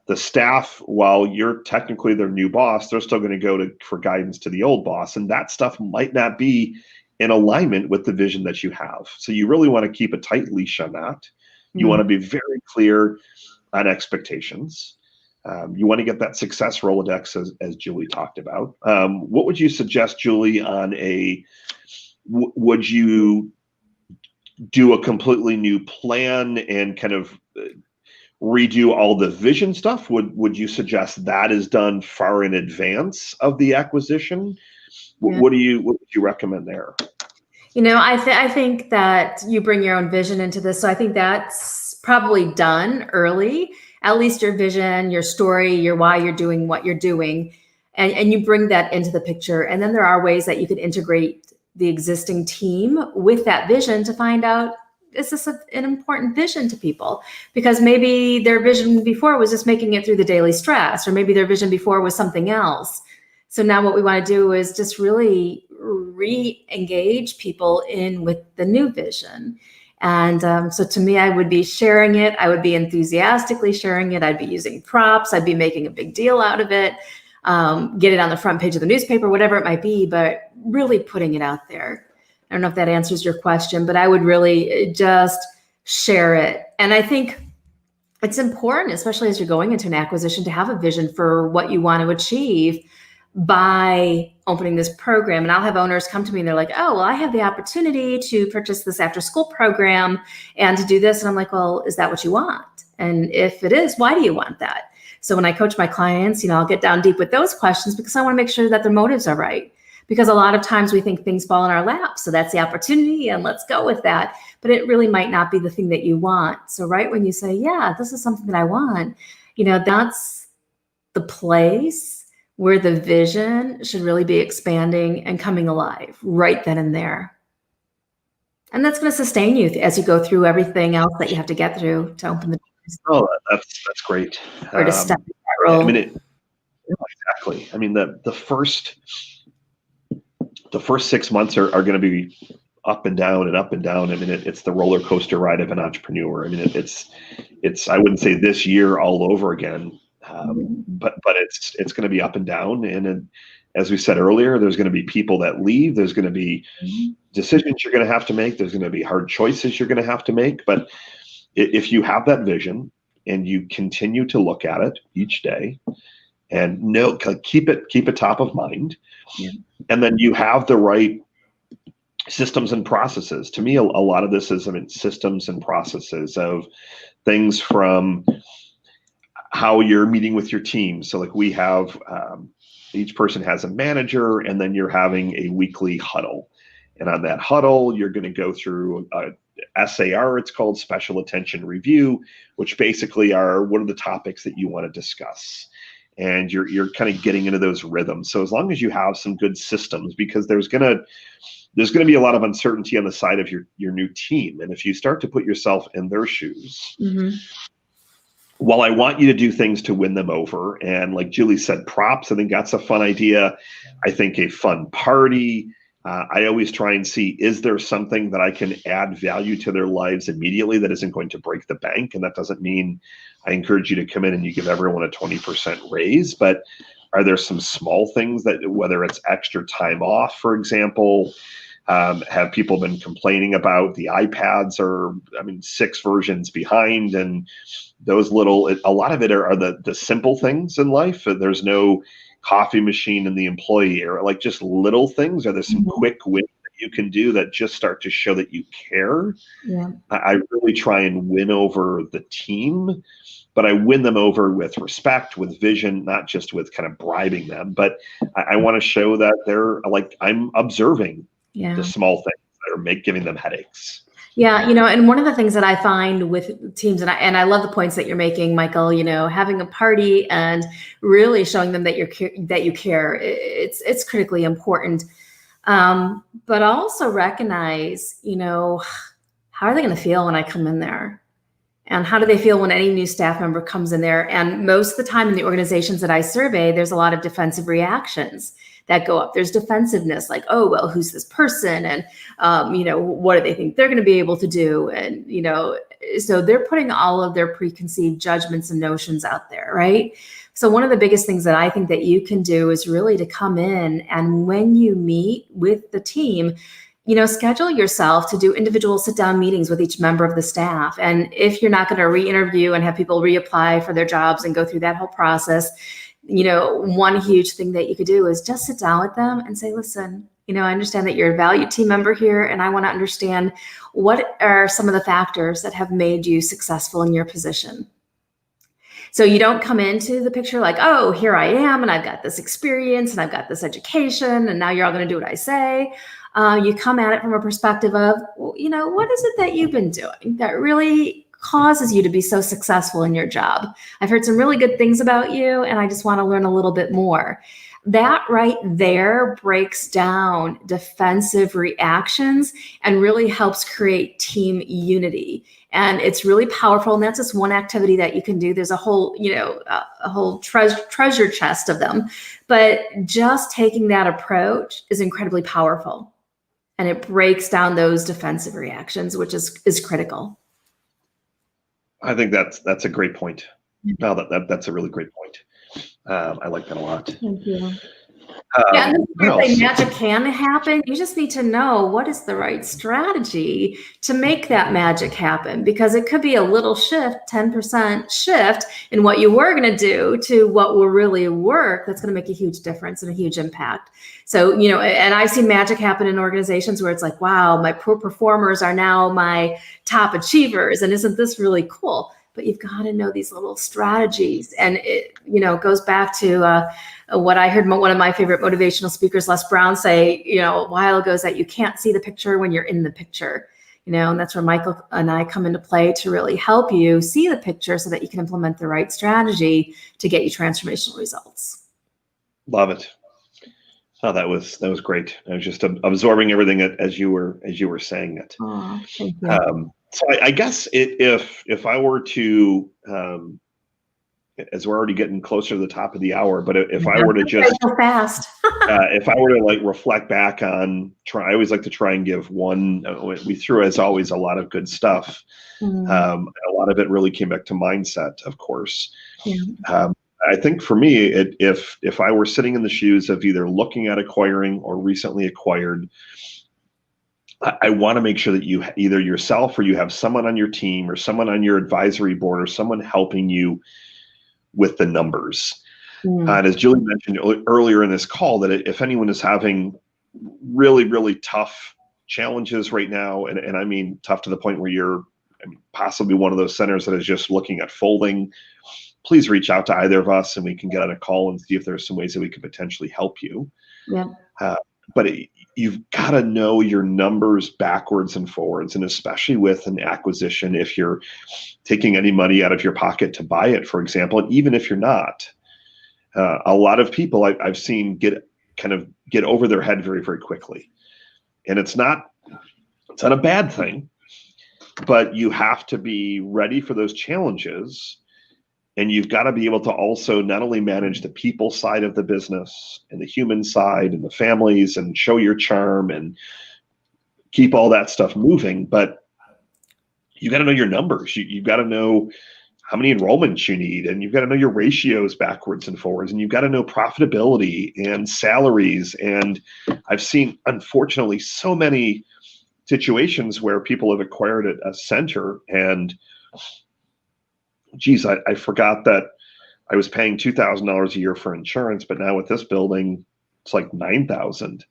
the staff, while you're technically their new boss, they're still going to go for guidance to the old boss, and that stuff might not be in alignment with the vision that you have. So you really want to keep a tight leash on that. You want to be very clear on expectations. You want to get that success Rolodex, as Julie talked about. What would you suggest, Julie, on would you do a completely new plan and kind of redo all the vision stuff? Would you suggest that is done far in advance of the acquisition? What would you recommend there? I think that you bring your own vision into this. So I think that's probably done early, at least your vision, your story, your why you're doing what you're doing, and you bring that into the picture. And then there are ways that you could integrate the existing team with that vision to find out, is this an important vision to people? Because maybe their vision before was just making it through the daily stress, or maybe their vision before was something else. So now what we want to do is just really re-engage people in with the new vision. And so to me, I would be sharing it. I would be enthusiastically sharing it. I'd be using props. I'd be making a big deal out of it. Get it on the front page of the newspaper, whatever it might be, but really putting it out there. I don't know if that answers your question, but I would really just share it. And I think it's important, especially as you're going into an acquisition, to have a vision for what you want to achieve by opening this program. And I'll have owners come to me and they're like, oh, well, I have the opportunity to purchase this after school program and to do this. And I'm like, well, is that what you want? And if it is, why do you want that? So when I coach my clients, I'll get down deep with those questions because I want to make sure that their motives are right. Because a lot of times we think things fall in our lap. So that's the opportunity and let's go with that. But it really might not be the thing that you want. So right when you say, yeah, this is something that I want, that's the place where the vision should really be expanding and coming alive right then and there. And that's going to sustain you as you go through everything else that you have to get through to open the doors. Oh, that's great. Or to step in that role. Exactly. I mean, the first 6 months are going to be up and down and up and down. I mean, it's the roller coaster ride of an entrepreneur. I mean, it's I wouldn't say this year all over again, but it's going to be up and down. And as we said earlier, there's going to be people that leave. There's going to be decisions you're going to have to make. There's going to be hard choices you're going to have to make. But if you have that vision and you continue to look at it each day and keep it top of mind, and then you have the right systems and processes. To me, a lot of this is, systems and processes of things from how you're meeting with your team. So like we have, each person has a manager, and then you're having a weekly huddle. And on that huddle, you're going to go through SAR, it's called Special Attention Review, which basically are what are the topics that you want to discuss. And you're kind of getting into those rhythms. So as long as you have some good systems, because there's gonna be a lot of uncertainty on the side of your new team. And if you start to put yourself in their shoes, while I want you to do things to win them over, and like Julie said, props, I think that's a fun idea. I think a fun party. I always try and see, is there something that I can add value to their lives immediately that isn't going to break the bank? And that doesn't mean I encourage you to come in and you give everyone a 20% raise, but are there some small things that, whether it's extra time off, for example, have people been complaining about the iPads are, 6 versions behind, and those a lot of it are the simple things in life. There's no coffee machine in the employee area, like just little things. Are there some quick wins that you can do that just start to show that you care? Yeah. I really try and win over the team, but I win them over with respect, with vision, not just with kind of bribing them. But I want to show that they're like, I'm observing the small things that are giving them headaches. Yeah, and one of the things that I find with teams, and I love the points that you're making, Michael, having a party and really showing them that you care, it's critically important. But also recognize, how are they going to feel when I come in there? And how do they feel when any new staff member comes in there? And most of the time in the organizations that I survey, there's a lot of defensive reactions that go up. There's defensiveness, like, oh, well, who's this person? And, what do they think they're going to be able to do? And, so they're putting all of their preconceived judgments and notions out there, right? So one of the biggest things that I think that you can do is really to come in, and when you meet with the team, schedule yourself to do individual sit-down meetings with each member of the staff. And if you're not going to re-interview and have people reapply for their jobs and go through that whole process, one huge thing that you could do is just sit down with them and say, listen, I understand that you're a valued team member here, and I want to understand what are some of the factors that have made you successful in your position. So you don't come into the picture like, oh, here I am, and I've got this experience, and I've got this education, and now you're all going to do what I say. You come at it from a perspective of, what is it that you've been doing that really causes you to be so successful in your job? I've heard some really good things about you, and I just want to learn a little bit more. That right there breaks down defensive reactions and really helps create team unity. And it's really powerful. And that's just one activity that you can do. There's a whole, a whole treasure chest of them. But just taking that approach is incredibly powerful. And it breaks down those defensive reactions, which is critical. I think that's a great point. No, that's a really great point. I like that a lot. Thank you. Yeah, and this is What where I say else? magic can happen. You just need to know what is the right strategy to make that magic happen, because it could be a little shift, 10% shift in what you were going to do to what will really work. That's going to make a huge difference and a huge impact. So, and I've seen magic happen in organizations where it's like, wow, my poor performers are now my top achievers. And isn't this really cool? But you've got to know these little strategies. And it, goes back to, what I heard one of my favorite motivational speakers, Les Brown, say, a while ago, is that you can't see the picture when you're in the picture, and that's where Michael and I come into play to really help you see the picture so that you can implement the right strategy to get you transformational results. Love it. Oh, that was great. I was just absorbing everything as you were saying it. Oh, thank you. So I guess if I were to, as we're already getting closer to the top of the hour, but if I were to just so fast. if I were to like reflect back on, I always like to try and give one. We threw, as always, a lot of good stuff. A lot of it really came back to mindset, of course. Yeah. I think for me, if I were sitting in the shoes of either looking at acquiring or recently acquired, I want to make sure that you either yourself or you have someone on your team or someone on your advisory board or someone helping you with the numbers. And as Julie mentioned earlier in this call, that if anyone is having really, really tough challenges right now, and I mean tough to the point where you're possibly one of those centers that is just looking at folding, please reach out to either of us and we can get on a call and see if there's some ways that we could potentially help you. Yeah. But you've got to know your numbers backwards and forwards, and especially with an acquisition, if you're taking any money out of your pocket to buy it, for example, and even if you're not, a lot of people I've seen get over their head very, very quickly, and it's not a bad thing, but you have to be ready for those challenges. And you've got to be able to also not only manage the people side of the business and the human side and the families and show your charm and keep all that stuff moving, but you got to know your numbers. You've got to know how many enrollments you need, and you've got to know your ratios backwards and forwards, and you've got to know profitability and salaries. And I've seen, unfortunately, so many situations where people have acquired a center and geez, I forgot that I was paying $2,000 a year for insurance, but now with this building, it's like $9,000.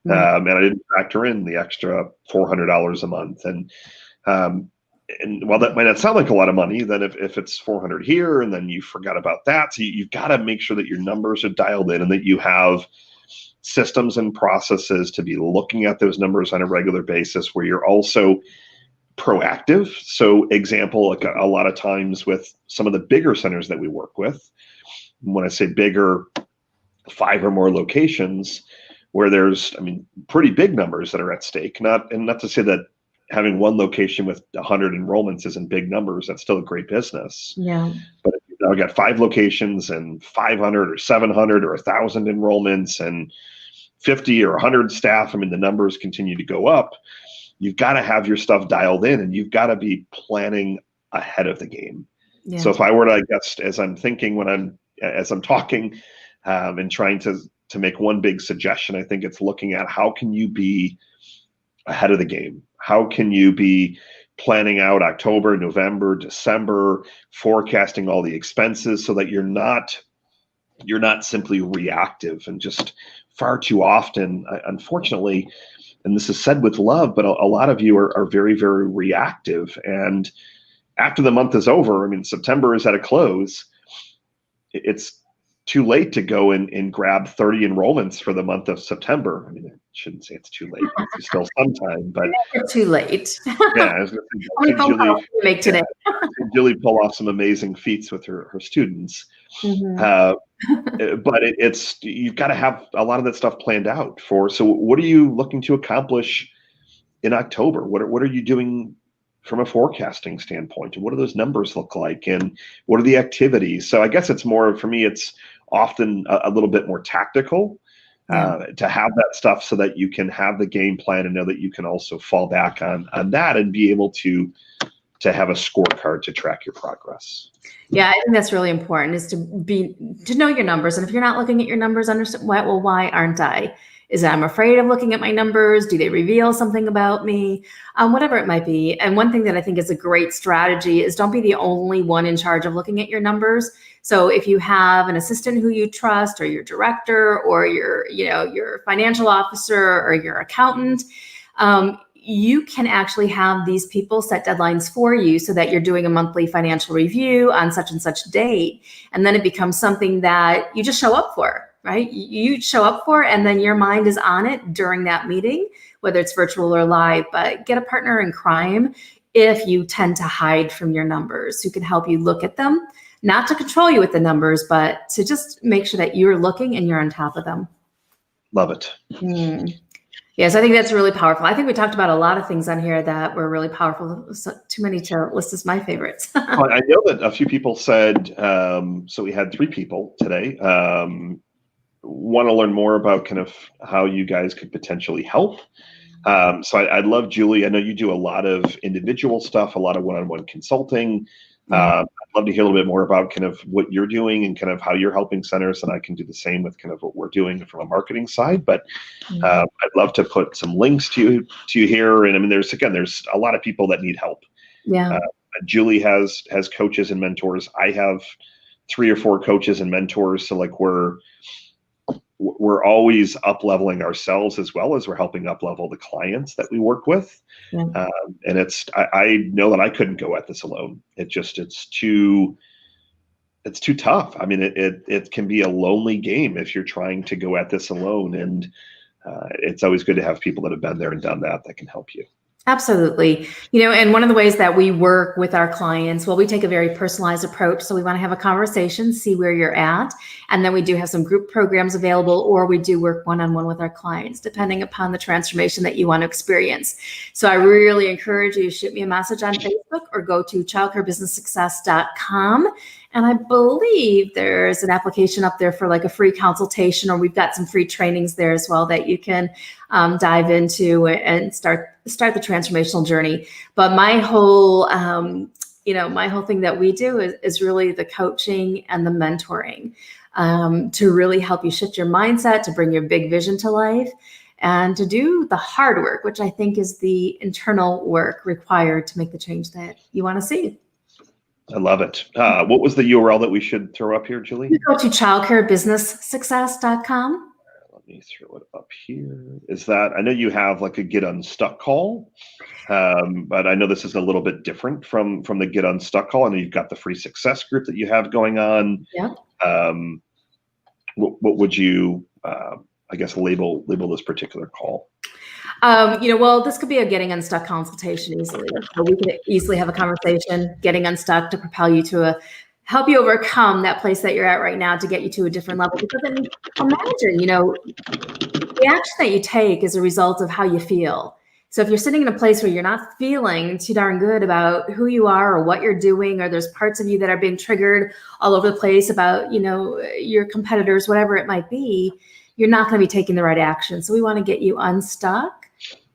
And I didn't factor in the extra $400 a month. And while that might not sound like a lot of money, then if it's $400 here and then you forgot about that, so you've got to make sure that your numbers are dialed in and that you have systems and processes to be looking at those numbers on a regular basis, where you're also proactive. So example, like a lot of times with some of the bigger centers that we work with, when I say bigger, 5 or more locations, where there's, pretty big numbers that are at stake. Not to say that having one location with 100 enrollments isn't big numbers. That's still a great business. Yeah. But if you've now got 5 locations and 500 or 700 or 1,000 enrollments and 50 or 100 staff, the numbers continue to go up. You've got to have your stuff dialed in, and you've got to be planning ahead of the game. Yeah. So if I were to, I guess, as I'm thinking as I'm talking and trying to make one big suggestion, I think it's looking at how can you be ahead of the game? How can you be planning out October, November, December, forecasting all the expenses so that you're not simply reactive. And just far too often, unfortunately, and this is said with love, but a lot of you are very, very reactive. And after the month is over, September is at a close, it's too late to go and grab 30 enrollments for the month of September. I shouldn't say it's too late. It's still some time, but it's too late. Yeah, I was going to say, Julie, make today. Julie pull off some amazing feats with her students. But it's you've got to have a lot of that stuff planned out for. So what are you looking to accomplish in October? What are you doing from a forecasting standpoint? And what do those numbers look like? And what are the activities? So I guess it's more, for me, it's often a little bit more tactical to have that stuff so that you can have the game plan and know that you can also fall back on that and be able to to have a scorecard to track your progress. Yeah, I think that's really important, is to know your numbers. And if you're not looking at your numbers, understand why aren't I? Is it I'm afraid of looking at my numbers? Do they reveal something about me? Whatever it might be. And one thing that I think is a great strategy is don't be the only one in charge of looking at your numbers. So if you have an assistant who you trust, or your director, or your financial officer, or your accountant, you can actually have these people set deadlines for you, so that you're doing a monthly financial review on such and such date. And then it becomes something that you just show up for, right? You show up for, and then your mind is on it during that meeting, whether it's virtual or live. But get a partner in crime if you tend to hide from your numbers, who can help you look at them, not to control you with the numbers, but to just make sure that you're looking and you're on top of them. Love it. Yes, I think that's really powerful. I think we talked about a lot of things on here that were really powerful. So, too many to list as my favorites. Well, I know that a few people said, so we had 3 people today, want to learn more about kind of how you guys could potentially help. So I'd love, Julie, I know you do a lot of individual stuff, a lot of one-on-one consulting. I'd love to hear a little bit more about kind of what you're doing and kind of how you're helping centers, and I can do the same with kind of what we're doing from a marketing side. But I'd love to put some links to you here. And I mean, there's a lot of people that need help. Yeah. Julie has coaches and mentors. I have 3 or 4 coaches and mentors. So like we're always up leveling ourselves, as well as we're helping up level the clients that we work with. Yeah. And I know that I couldn't go at this alone. It's too tough. I mean, it can be a lonely game if you're trying to go at this alone. And it's always good to have people that have been there and done that can help you. Absolutely. And one of the ways that we work with our clients, well, we take a very personalized approach. So we want to have a conversation, see where you're at. And then we do have some group programs available, or we do work one-on-one with our clients, depending upon the transformation that you want to experience. So I really encourage you to shoot me a message on Facebook, or go to childcarebusinesssuccess.com. And I believe there's an application up there for like a free consultation, or we've got some free trainings there as well that you can dive into and start the transformational journey. But my whole thing that we do is really the coaching and the mentoring, to really help you shift your mindset, to bring your big vision to life, and to do the hard work, which I think is the internal work required to make the change that you want to see. I love it. What was the URL that we should throw up here, Julie? You go to childcarebusinesssuccess.com. Let me throw it up here. I know you have like a Get Unstuck call, but I know this is a little bit different from the Get Unstuck call. I know you've got the free success group that you have going on. Yeah. What would you, I guess, label this particular call? Well, this could be a getting unstuck consultation easily. So we could easily have a conversation, getting unstuck, to propel you to help you overcome that place that you're at right now, to get you to a different level. Because I mean, imagine, the action that you take is a result of how you feel. So if you're sitting in a place where you're not feeling too darn good about who you are or what you're doing, or there's parts of you that are being triggered all over the place about, your competitors, whatever it might be, you're not going to be taking the right action. So we want to get you unstuck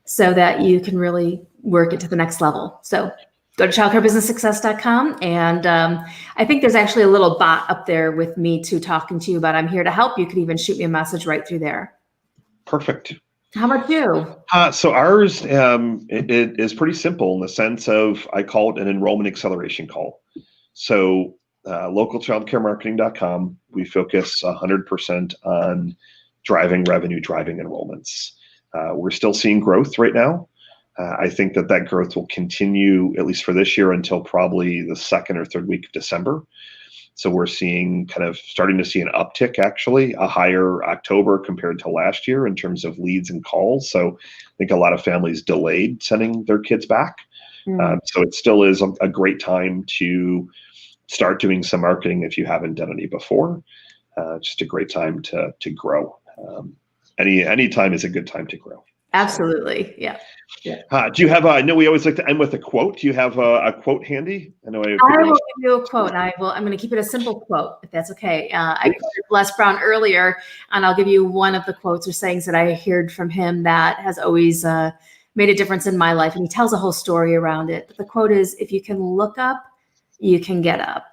so that you can really work it to the next level. So go to childcarebusinesssuccess.com. And I think there's actually a little bot up there with me too, talking to you about I'm here to help. You could even shoot me a message right through there. Perfect. How about you? So ours it is pretty simple, in the sense of, I call it an enrollment acceleration call. So localchildcaremarketing.com, we focus 100% on driving revenue, driving enrollments. We're still seeing growth right now. I think that growth will continue, at least for this year, until probably the 2nd or 3rd week of December. So we're starting to see an uptick, actually, a higher October compared to last year in terms of leads and calls. So I think a lot of families delayed sending their kids back. So it still is a great time to start doing some marketing if you haven't done any before. Just a great time to grow. Any time is a good time to grow. Absolutely. Yeah. Do you have I know we always like to end with a quote. Do you have a quote handy? I will give you a quote, and I'm going to keep it a simple quote, if that's okay. I quoted Les Brown earlier, and I'll give you one of the quotes or sayings that I heard from him that has always made a difference in my life. And he tells a whole story around it. But the quote is, if you can look up, you can get up.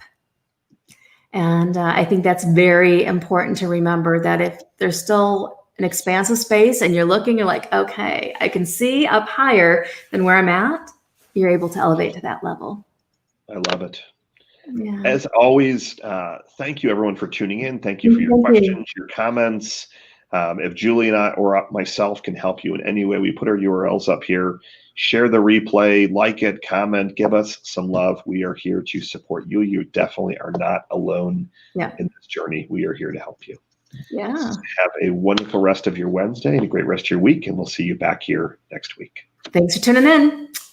And I think that's very important to remember, that if there's still an expanse of space and you're looking, you're like, okay, I can see up higher than where I'm at, you're able to elevate to that level. I love it. Yeah. As always, thank you everyone for tuning in. Thank you for your questions, your comments. If Julie and I or myself can help you in any way, we put our URLs up here. Share the replay, like it, comment, give us some love. We are here to support you. You definitely are not alone in this journey. We are here to help you. Yeah. Have a wonderful rest of your Wednesday and a great rest of your week, and we'll see you back here next week. Thanks for tuning in.